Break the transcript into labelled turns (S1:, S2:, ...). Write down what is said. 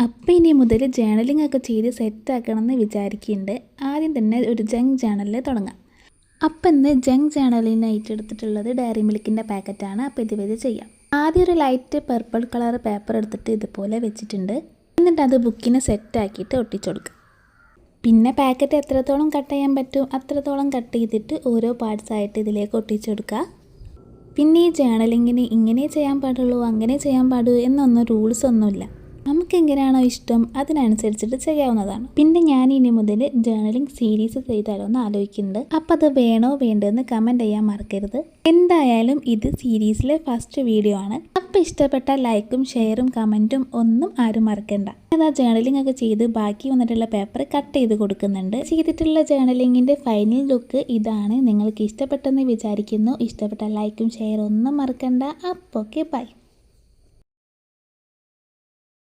S1: അപ്പോൾ ഇനി മുതൽ ജേണലിംഗ് ഒക്കെ ചെയ്ത് സെറ്റാക്കണമെന്ന് വിചാരിക്കുന്നുണ്ട്. ആദ്യം തന്നെ ഒരു ജങ്ക് ജേണലിൽ തുടങ്ങാം. അപ്പം ഇന്ന് ജങ്ക് ജേണലിനായിട്ട് എടുത്തിട്ടുള്ളത് ഡയറി മിൽക്കിൻ്റെ പാക്കറ്റാണ്. അപ്പോൾ ഇതുവരെ ചെയ്യാം. ആദ്യം ഒരു ലൈറ്റ് പർപ്പിൾ കളർ പേപ്പർ എടുത്തിട്ട് ഇതുപോലെ വെച്ചിട്ടുണ്ട്. എന്നിട്ട് അത് ബുക്കിനെ സെറ്റാക്കിയിട്ട് ഒട്ടിച്ചു കൊടുക്കുക. പിന്നെ പാക്കറ്റ് എത്രത്തോളം കട്ട് ചെയ്യാൻ പറ്റും അത്രത്തോളം കട്ട് ചെയ്തിട്ട് ഓരോ പാർട്സായിട്ട് ഇതിലേക്ക് ഒട്ടിച്ചു കൊടുക്കുക. പിന്നെ ഈ ജേണലിങ്ങിന് ഇങ്ങനെ ചെയ്യാൻ പാടുള്ളൂ അങ്ങനെ ചെയ്യാൻ പാടൂ എന്നൊന്നും റൂൾസ് ഒന്നുമില്ല. നമുക്ക് എങ്ങനെയാണോ ഇഷ്ടം അതിനനുസരിച്ചിട്ട് ചെയ്യാവുന്നതാണ്. പിന്നെ ഞാൻ ഇനി മുതൽ ജേണലിംഗ് സീരീസ് ചെയ്താലോ എന്ന് ആലോചിക്കുന്നുണ്ട്. അപ്പം അത് വേണോ വേണ്ടെന്ന് കമൻറ്റ് ചെയ്യാൻ മറക്കരുത്. എന്തായാലും ഇത് സീരീസിലെ ഫസ്റ്റ് വീഡിയോ ആണ്. അപ്പം ഇഷ്ടപ്പെട്ട ലൈക്കും ഷെയറും കമൻറ്റും ഒന്നും ആരും മറക്കണ്ട. അതാ ജേണലിംഗ് ഒക്കെ ചെയ്ത് ബാക്കി വന്നിട്ടുള്ള പേപ്പർ കട്ട് ചെയ്ത് കൊടുക്കുന്നുണ്ട്. ചെയ്തിട്ടുള്ള ജേണലിങ്ങിൻ്റെ ഫൈനൽ ലുക്ക് ഇതാണ്. നിങ്ങൾക്ക് ഇഷ്ടപ്പെട്ടെന്ന് വിചാരിക്കുന്നു. ഇഷ്ടപ്പെട്ട ലൈക്കും ഷെയറും ഒന്നും മറക്കണ്ട. അപ്പോൾ ഓക്കെ, ബൈ.